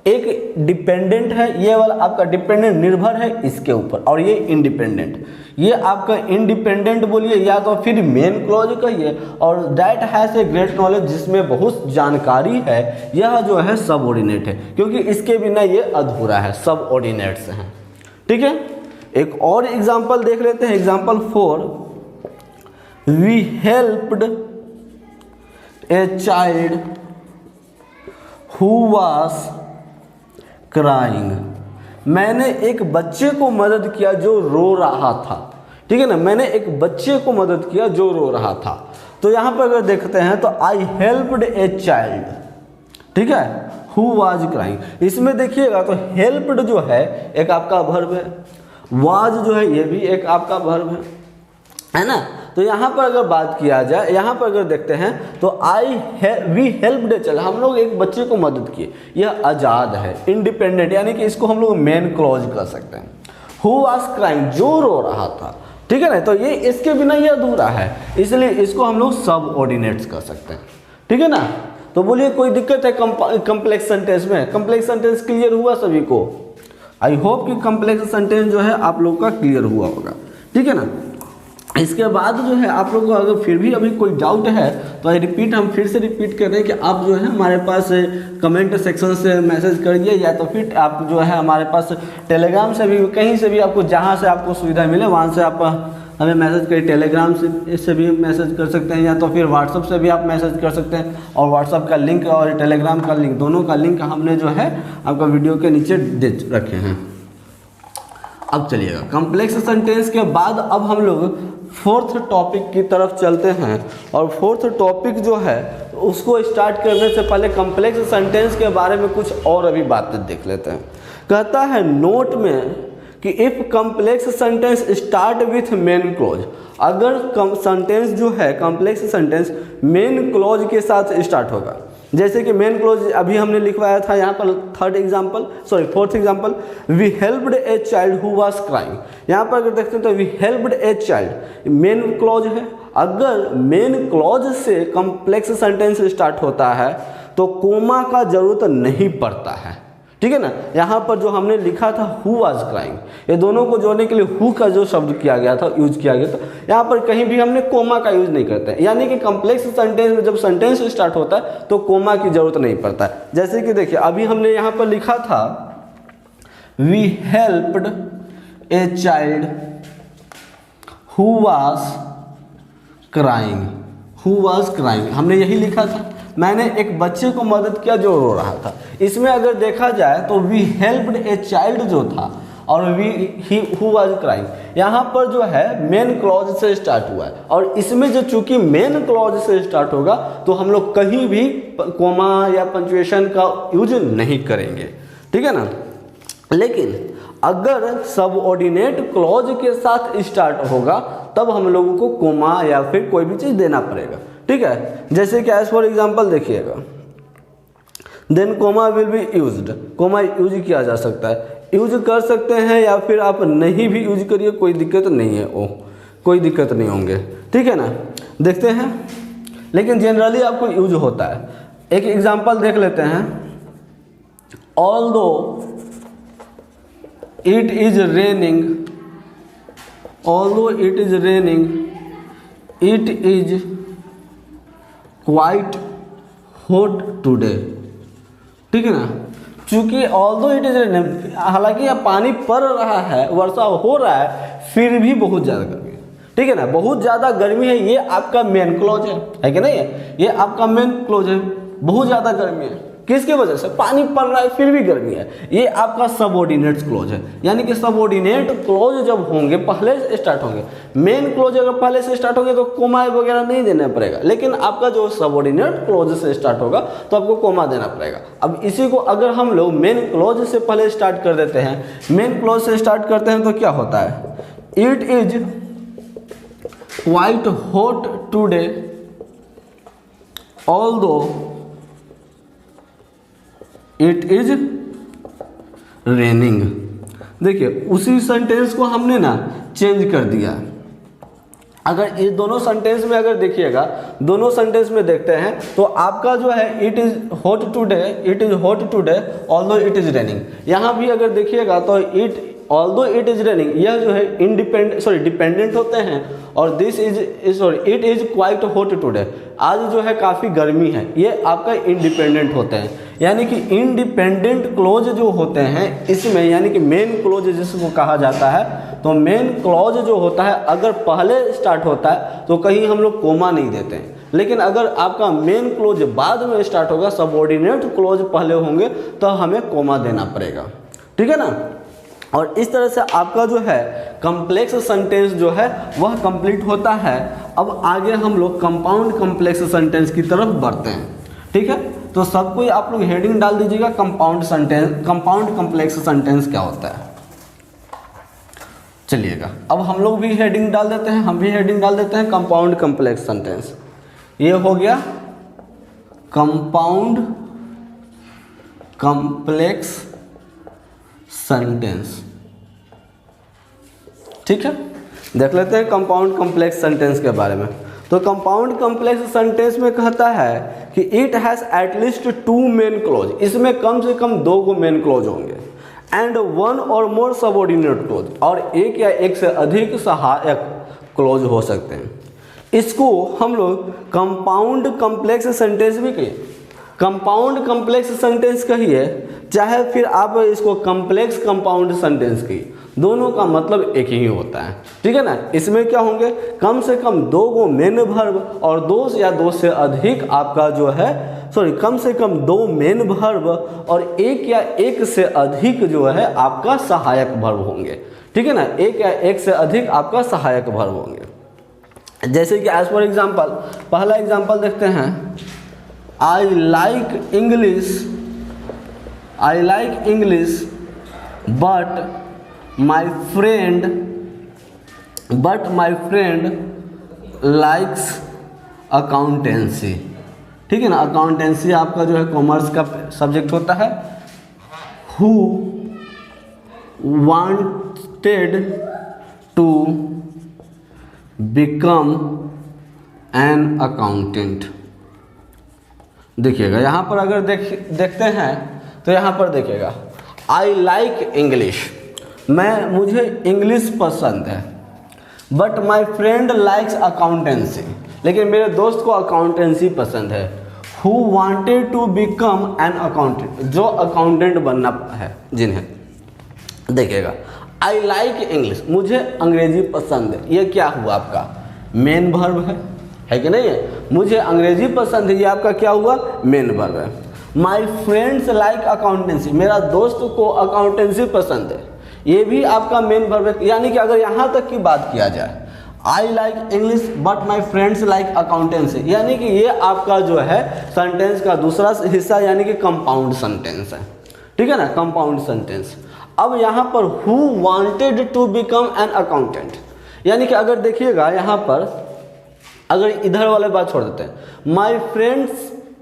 एक डिपेंडेंट है, ये वाला आपका डिपेंडेंट निर्भर है इसके ऊपर, और ये इंडिपेंडेंट, ये आपका इंडिपेंडेंट बोलिए या तो फिर मेन क्लॉज कहिए, और that has a great knowledge जिसमें बहुत जानकारी है, यह जो है सबऑर्डिनेट है, क्योंकि इसके बिना ये अधूरा है, सबऑर्डिनेट्स हैं, ठीक है। एक और एग्जाम्पल देख लेते हैं, example 4, we helped a child who was crying, मैंने एक बच्चे को मदद किया जो रो रहा था, ठीक है ना, मैंने एक बच्चे को मदद किया जो रो रहा था। तो यहाँ पर अगर देखते हैं तो आई हेल्प्ड ए चाइल्ड, ठीक है, हु वाज क्राइंग, इसमें देखिएगा तो हेल्प्ड जो है एक आपका वर्ब है, वाज जो है ये भी एक आपका वर्ब है ना। तो यहाँ पर अगर बात किया जाए, यहाँ पर अगर देखते हैं तो वी हेल्प्ड ए चाइल्ड, हम लोग एक बच्चे को मदद किए, यह आज़ाद है, इंडिपेंडेंट, यानी कि इसको हम लोग मेन क्लॉज कर सकते हैं। हु वाज क्राइंग, जो रो रहा था, ठीक है ना, तो ये इसके बिना ये अधूरा है, इसलिए इसको हम लोग सबऑर्डिनेट्स कर सकते हैं, ठीक है ना। तो बोलिए कोई दिक्कत है कॉम्प्लेक्स सेंटेंस में? कॉम्प्लेक्स सेंटेंस क्लियर हुआ सभी को? आई होप कि कॉम्प्लेक्स सेंटेंस जो है आप लोग का क्लियर हुआ होगा, ठीक है ना। इसके बाद जो है आप लोग को अगर फिर भी अभी कोई डाउट है तो हम फिर से रिपीट कर रहे हैं कि आप जो है हमारे पास कमेंट सेक्शन से मैसेज करिए, या तो फिर आप जो है हमारे पास टेलीग्राम से भी, कहीं से भी आपको जहां से आपको सुविधा मिले वहां से आप हमें मैसेज करिए। टेलीग्राम से भी मैसेज कर सकते हैं, या तो फिर व्हाट्सअप से भी आप मैसेज कर सकते हैं, और व्हाट्सअप का लिंक और टेलीग्राम का लिंक, दोनों का लिंक हमने जो है आपका वीडियो के नीचे दे रखे हैं। अब चलिएगा कॉम्प्लेक्स सेंटेंस के बाद अब हम लोग फोर्थ टॉपिक की तरफ चलते हैं, और फोर्थ टॉपिक जो है उसको स्टार्ट करने से पहले कॉम्प्लेक्स सेंटेंस के बारे में कुछ और अभी बातें देख लेते हैं। कहता है नोट में कि if complex sentence start with main clause, अगर सेंटेंस जो है कॉम्प्लेक्स सेंटेंस मेन क्लॉज के साथ स्टार्ट होगा, जैसे कि मेन क्लॉज अभी हमने लिखवाया था यहाँ पर fourth example, we helped a child who was crying, यहाँ पर अगर देखते हैं तो we helped a child main clause है। अगर मेन क्लॉज से कॉम्प्लेक्स सेंटेंस स्टार्ट होता है तो कोमा का जरूरत नहीं पड़ता है, ठीक है ना। यहाँ पर जो हमने लिखा था हु वाज क्राइंग, ये दोनों को जोड़ने के लिए हु का जो शब्द किया गया था, यूज किया गया था, यहाँ पर कहीं भी हमने कोमा का यूज नहीं करते हैं, यानी कि कॉम्प्लेक्स सेंटेंस में जब सेंटेंस स्टार्ट होता है तो कोमा की जरूरत नहीं पड़ता है। जैसे कि देखिए अभी हमने यहाँ पर लिखा था we helped a child who was crying, who was crying, हमने यही लिखा था, मैंने एक बच्चे को मदद किया जो रो रहा था। इसमें अगर देखा जाए तो वी हेल्प्ड ए चाइल्ड जो था और हु वाज क्राइंग, यहाँ पर जो है मेन क्लॉज से स्टार्ट हुआ है, और इसमें जो चूंकि मेन क्लॉज से स्टार्ट होगा तो हम लोग कहीं भी कोमा या पंक्चुएशन का यूज नहीं करेंगे, ठीक है ना। लेकिन अगर सबऑर्डिनेट क्लॉज के साथ स्टार्ट होगा तब हम लोगों को कोमा या फिर कोई भी चीज़ देना पड़ेगा, ठीक है। जैसे कि एज फॉर एग्जाम्पल देखिएगा, then comma will be used, comma use किया जा सकता है, यूज कर सकते हैं, या फिर आप नहीं भी यूज करिए, कोई दिक्कत नहीं है, कोई दिक्कत नहीं होंगे, ठीक है ना। देखते हैं, लेकिन जनरली आपको यूज होता है। एक एग्जाम्पल देख लेते हैं, although it is raining, although it is raining it is quite hot today, ठीक है ना। चूंकि ऑल्दो इट इज रेनिंग, हालांकि यह पानी पड़ रहा है, वर्षा हो रहा है, फिर भी बहुत ज़्यादा गर्मी है, ठीक है ना, बहुत ज़्यादा गर्मी है, ये आपका मेन क्लॉज है कि नहीं है, ये आपका मेन क्लॉज है। बहुत ज़्यादा गर्मी है, किसकी वजह से, पानी पड़ रहा है फिर भी गर्मी है, ये आपका सबऑर्डिनेट क्लॉज है। यानी कि सबऑर्डिनेट क्लॉज जब होंगे पहले से स्टार्ट होंगे, मेन क्लॉज अगर पहले से स्टार्ट होंगे तो कोमा वगैरह नहीं देना पड़ेगा, लेकिन आपका जो सबऑर्डिनेट क्लॉज से स्टार्ट होगा तो आपको कोमा देना पड़ेगा। अब इसी को अगर हम लोग मेन क्लॉज से पहले स्टार्ट कर देते हैं, मेन क्लॉज से स्टार्ट करते हैं तो क्या होता है, it is quite hot today although it is raining. देखिए उसी सेंटेंस को हमने ना चेंज कर दिया। अगर ये दोनों सेंटेंस में अगर देखिएगा, दोनों सेंटेंस में देखते हैं तो आपका जो है it is hot today, it is hot today although it is raining, यहाँ भी अगर देखिएगा तो it although it is raining, यह जो है डिपेंडेंट होते हैं, और this is it is quite hot today, आज जो है काफ़ी गर्मी है, ये आपका इंडिपेंडेंट होते हैं। यानी कि इंडिपेंडेंट क्लॉज जो होते हैं इसमें, यानी कि मेन क्लॉज जिसको कहा जाता है, तो मेन क्लॉज जो होता है अगर पहले स्टार्ट होता है तो कहीं हम लोग कोमा नहीं देते हैं, लेकिन अगर आपका मेन क्लॉज बाद में स्टार्ट होगा, सबऑर्डिनेट क्लॉज पहले होंगे तो हमें कोमा देना पड़ेगा, ठीक है ना। और इस तरह से आपका जो है कॉम्प्लेक्स सेंटेंस जो है वह कंप्लीट होता है। अब आगे हम लोग कंपाउंड कॉम्प्लेक्स सेंटेंस की तरफ बढ़ते हैं, ठीक है। तो सब कोई आप लोग हेडिंग डाल दीजिएगा compound sentence, compound complex sentence क्या होता है। चलिएगा अब हम लोग भी हेडिंग डाल देते हैं, हम भी हेडिंग डाल देते हैं कंपाउंड कॉम्प्लेक्स सेंटेंस। ये हो गया कंपाउंड कॉम्प्लेक्स सेंटेंस, ठीक है। देख लेते हैं कंपाउंड कॉम्प्लेक्स सेंटेंस के बारे में। तो कंपाउंड कॉम्प्लेक्स सेंटेंस में कहता है कि it has at least 2 main clause, इसमें कम से कम 2 को मेन क्लॉज होंगे, एंड 1 और मोर सबऑर्डिनेट क्लॉज, और एक या एक से अधिक सहायक क्लॉज हो सकते हैं। इसको हम लोग कंपाउंड कॉम्प्लेक्स सेंटेंस भी कहिए, कंपाउंड कॉम्प्लेक्स सेंटेंस कहिए, चाहे फिर आप इसको कॉम्प्लेक्स कंपाउंड सेंटेंस कहिए, दोनों का मतलब एक ही होता है, ठीक है ना। इसमें क्या होंगे, कम से कम 2 को मेन वर्ब और 2 या 2 से अधिक आपका जो है कम से कम 2 मेन वर्ब और 1 या 1 से अधिक जो है आपका सहायक वर्ब होंगे, ठीक है ना। 1 या 1 से अधिक आपका सहायक वर्ब होंगे। जैसे कि एज फॉर एग्जाम्पल, पहला एग्जाम्पल देखते हैं, आई like English but my friend likes accountancy, ठीक है ना। अकाउंटेंसी आपका जो है कॉमर्स का सब्जेक्ट होता है। Who wanted to become an accountant. देखिएगा यहाँ पर अगर देखते हैं तो यहाँ पर देखिएगा, आई लाइक इंग्लिश, मुझे इंग्लिश पसंद है, but my friend likes accountancy, लेकिन मेरे दोस्त को अकाउंटेंसी पसंद है। Who wanted to become an accountant, जो अकाउंटेंट बनना है जिन्हें, देखिएगा आई लाइक इंग्लिश, मुझे अंग्रेजी पसंद है, ये क्या हुआ आपका मेन वर्ब है कि नहीं है। मुझे अंग्रेजी पसंद है, ये आपका क्या हुआ मेन वर्ब है। माई फ्रेंड्स लाइक अकाउंटेंसी, मेरा दोस्त को अकाउंटेंसी पसंद है, ये भी आपका मेन वर्ब है। यानी कि अगर यहाँ तक की बात किया जाए, आई like English but my friends like accountancy, यानी कि ये आपका जो है सेंटेंस का दूसरा हिस्सा, यानी कि कंपाउंड सेंटेंस है, ठीक है ना, कंपाउंड सेंटेंस। अब यहाँ पर who wanted to become an accountant, यानी कि अगर देखिएगा यहाँ पर, अगर इधर वाले बात छोड़ देते हैं, my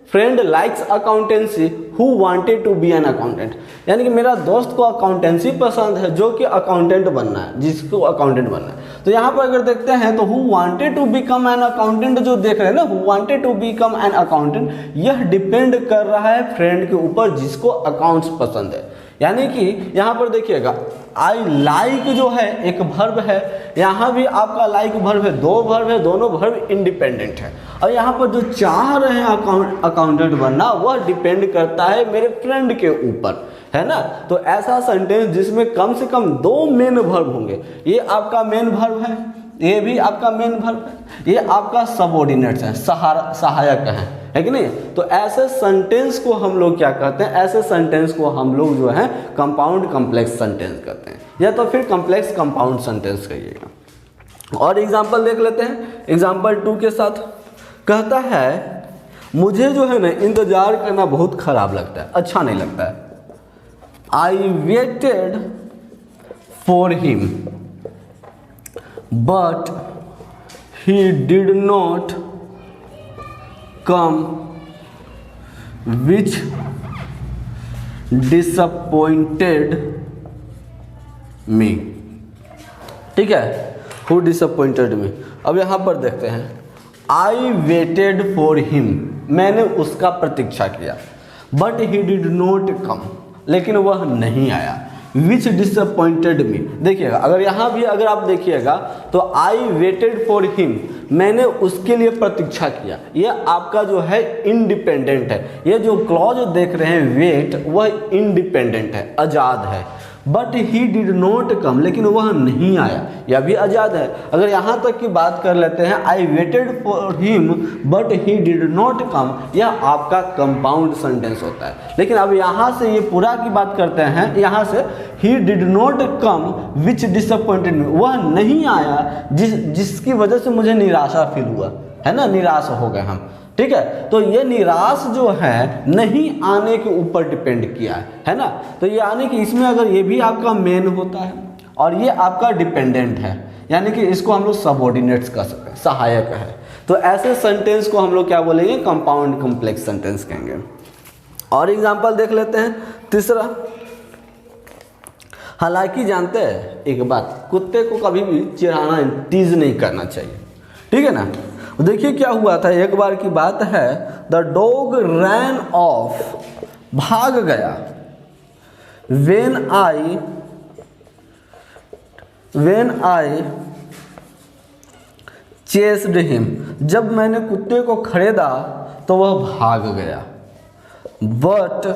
friend likes accountancy who wanted to be an accountant, यानी कि मेरा दोस्त को अकाउंटेंसी पसंद है जो कि अकाउंटेंट बनना है, जिसको अकाउंटेंट बनना है। तो यहाँ पर अगर देखते हैं तो who wanted to become an accountant, जो देख रहे हैं ना, who wanted to become an accountant, यह डिपेंड कर रहा है फ्रेंड के ऊपर जिसको अकाउंट्स पसंद है। यानी कि यहाँ पर देखिएगा आई लाइक जो है एक वर्ब है, यहाँ भी आपका लाइक वर्ब है, 2 वर्ब है, दोनों वर्ब इंडिपेंडेंट है। और यहाँ पर जो चाह रहे हैं अकाउंटेंट बनना, वह डिपेंड करता है मेरे फ्रेंड के ऊपर, है ना। तो ऐसा सेंटेंस जिसमें कम से कम 2 मेन वर्ब होंगे, ये आपका मेन वर्ब है, ये भी आपका मेन वर्ब है, ये आपका सबऑर्डिनेट्स है, सहायक है कि नहीं। तो ऐसे सेंटेंस को हम लोग क्या कहते हैं, ऐसे सेंटेंस को हम लोग जो है कंपाउंड कॉम्प्लेक्स सेंटेंस कहते हैं, या तो फिर कॉम्प्लेक्स कंपाउंड सेंटेंस कहिएगा। और एग्जाम्पल देख लेते हैं, एग्जाम्पल 2 के साथ कहता है मुझे जो है ना इंतजार करना बहुत खराब लगता है, अच्छा नहीं लगता है। I waited for him but he did not come which disappointed मी। ठीक है, हु डिसअपॉइंटेड मी। अब यहां पर देखते हैं, आई वेटेड फॉर हिम, मैंने उसका प्रतीक्षा किया, but he did not come, लेकिन वह नहीं आया। विच डिसअपॉइंटेड मी, देखिएगा अगर यहाँ भी अगर आप देखिएगा तो आई वेटेड फॉर हिम, मैंने उसके लिए प्रतीक्षा किया, यह आपका जो है इंडिपेंडेंट है। ये जो क्लॉज देख रहे हैं वेट, वह इंडिपेंडेंट है, आज़ाद है। But he did not come, लेकिन वह नहीं आया, यह भी आज़ाद है। अगर यहाँ तक की बात कर लेते हैं, I waited for him but he did not come, यह आपका कंपाउंड सेंटेंस होता है। लेकिन अब यहाँ से ये पूरा की बात करते हैं, यहाँ से ही did not come which disappointed मी, वह नहीं आया जिसकी वजह से मुझे निराशा फील हुआ, है ना, निराश हो गए हम। ठीक है, तो ये निराश जो है नहीं आने के ऊपर डिपेंड किया है ना। तो ये आने की, इसमें अगर ये भी आपका मेन होता है और ये आपका डिपेंडेंट है, यानी कि इसको हम लोग सबऑर्डिनेट्स कह सकते हैं, सहायक है। तो ऐसे सेंटेंस को हम लोग क्या बोलेंगे, कंपाउंड कॉम्प्लेक्स सेंटेंस कहेंगे। और एग्जांपल देख लेते हैं, तीसरा। हालांकि जानते हैं एक बात, कुत्ते को कभी भी चिढ़ाना, टीज नहीं करना चाहिए, ठीक है ना। देखिए क्या हुआ था, एक बार की बात है, द डॉग रैन ऑफ, भाग गया, वेन आई चेस्ड हिम, जब मैंने कुत्ते को खरीदा तो वह भाग गया, but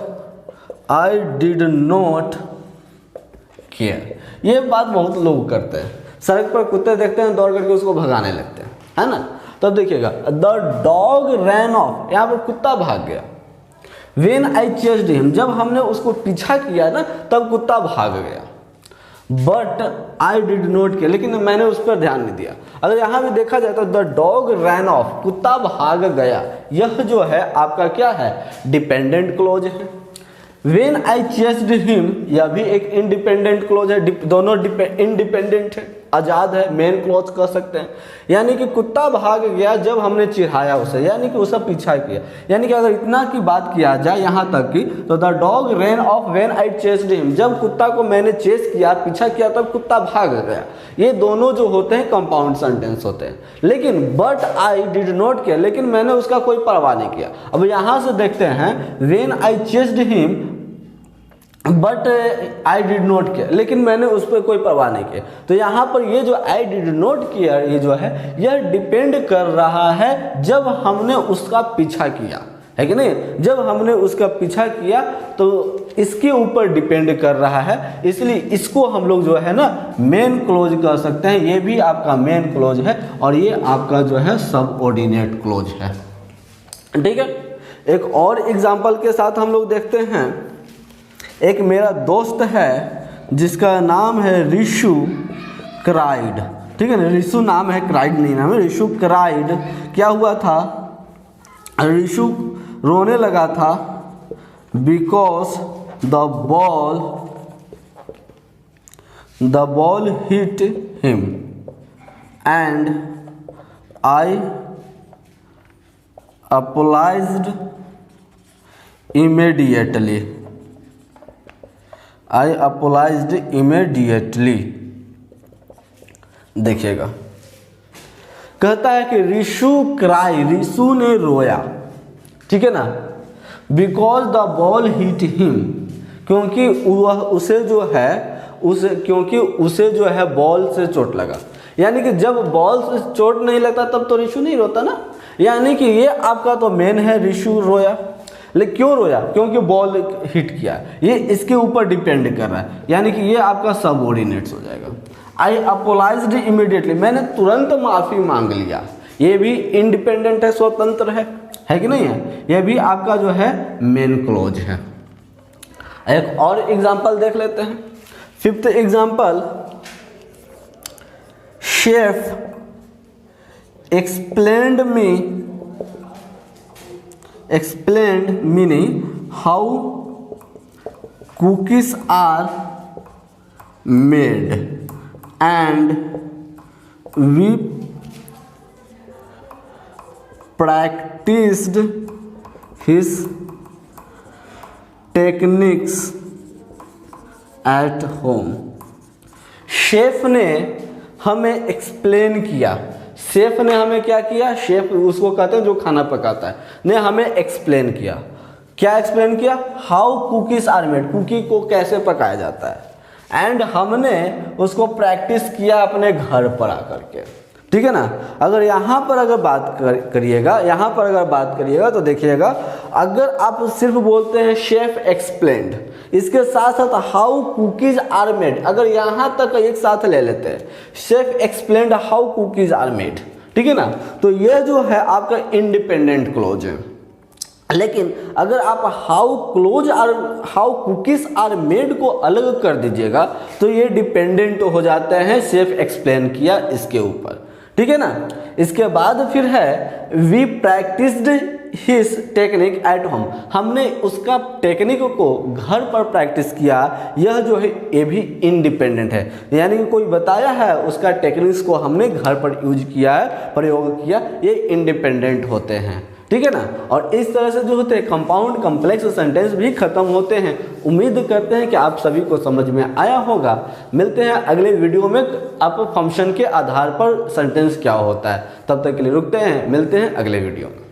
I did not care. ये बात बहुत लोग करते हैं, सड़क पर कुत्ते देखते हैं दौड़ करके उसको भगाने लगते हैं, है ना। तब देखिएगा, द डॉग रैन ऑफ, यहाँ पर कुत्ता भाग गया। वेन आई चेस्ड हिम, जब हमने उसको पीछा किया ना तब कुत्ता भाग गया। But I did not care, लेकिन मैंने उस पर ध्यान नहीं दिया। अगर यहाँ भी देखा जाए तो द डॉग रैन ऑफ, कुत्ता भाग गया, यह जो है आपका क्या है, डिपेंडेंट क्लोज है। वेन आई चेस्ड हिम, यह भी एक इंडिपेंडेंट क्लोज है, दोनों इंडिपेंडेंट है, आज़ाद है, मेन क्लोज कह सकते हैं। यानी कि कुत्ता भाग गया जब हमने चिढ़ाया उसे, यानी कि उसका पीछा किया। यानी कि अगर इतना की बात किया जाए यहाँ तक की, तो the dog ran off when I chased him, जब कुत्ता को मैंने चेस किया, पीछा किया, तब कुत्ता भाग गया। ये दोनों जो होते हैं कंपाउंड सेंटेंस होते हैं। लेकिन but I did not care, लेकिन मैंने उसका कोई परवाह नहीं किया। अब यहाँ से देखते हैं, when I chased him but I did not care, लेकिन मैंने उस पर कोई परवाह नहीं किया। तो यहाँ पर ये जो आई डिड नॉट केयर, ये जो है यह डिपेंड कर रहा है जब हमने उसका पीछा किया, है कि नहीं। जब हमने उसका पीछा किया तो इसके ऊपर डिपेंड कर रहा है, इसलिए इसको हम लोग जो है ना मेन क्लोज कह सकते हैं। ये भी आपका मेन क्लोज है और ये आपका जो है सबऑर्डिनेट क्लोज है, ठीक है। एक और एग्जाम्पल के साथ हम लोग देखते हैं। एक मेरा दोस्त है जिसका नाम है ऋषु क्राइड, ठीक है ना। ऋषु नाम है, क्राइड नहीं नाम है, ऋषु क्राइड। क्या हुआ था, ऋषु रोने लगा था because the ball hit him and I apologised immediately. देखिएगा, कहता है कि ऋषु क्राई, ऋषु ने रोया, ठीक है ना, because the ball hit him, क्योंकि उसे जो है बॉल से चोट लगा। यानी कि जब बॉल से चोट नहीं लगता तब तो ऋषु नहीं रोता ना। यानी कि ये आपका तो मेन है, ऋषु रोया। लेकिन क्यों रोया, क्योंकि बॉल हिट किया। ये इसके ऊपर डिपेंड कर रहा है, यानी कि ये आपका सबऑर्डिनेट्स हो जाएगा। आई अपोलाइज्ड इमीडिएटली, मैंने तुरंत माफ़ी मांग लिया। ये भी इंडिपेंडेंट है, स्वतंत्र है कि नहीं है? ये भी आपका जो है मेन क्लोज है। एक और एग्जांपल देख लेते हैं। 5th example, chef explained meaning how cookies are made and we practiced his techniques at home। Chef ने हमें एक्सप्लेन किया, शेफ ने हमें क्या किया, शेफ उसको कहते हैं जो खाना पकाता है, ने हमें एक्सप्लेन किया। क्या एक्सप्लेन किया? How cookies are made, cookie को कैसे पकाया जाता है। एंड हमने उसको प्रैक्टिस किया अपने घर पर आकर के, ठीक है ना। अगर यहाँ पर अगर बात करिएगा, यहाँ पर अगर बात करिएगा तो देखिएगा, अगर आप सिर्फ बोलते हैं शेफ एक्सप्लेन्ड, इसके साथ साथ हाउ कुकीज आर मेड, अगर यहाँ तक एक साथ ले लेते हैं, chef explained how cookies are made, ठीक है ना, तो ये जो है आपका इंडिपेंडेंट क्लोज है। लेकिन अगर आप हाउ कुकीज आर मेड को अलग कर दीजिएगा तो ये डिपेंडेंट हो जाते हैं शेफ एक्सप्लेन किया इसके ऊपर, ठीक है ना। इसके बाद फिर है we practised his technique at home, हमने उसका टेक्निक को घर पर प्रैक्टिस किया। यह जो है ये भी इंडिपेंडेंट है, यानी कि कोई बताया है उसका टेक्निक्स को हमने घर पर यूज किया है, प्रयोग किया, ये इंडिपेंडेंट होते हैं, ठीक है ना। और इस तरह से जो होते हैं कंपाउंड कॉम्प्लेक्स सेंटेंस भी खत्म होते हैं। उम्मीद करते हैं कि आप सभी को समझ में आया होगा। मिलते हैं अगले वीडियो में, आप फंक्शन के आधार पर सेंटेंस क्या होता है। तब तक के लिए रुकते हैं, मिलते हैं अगले वीडियो में।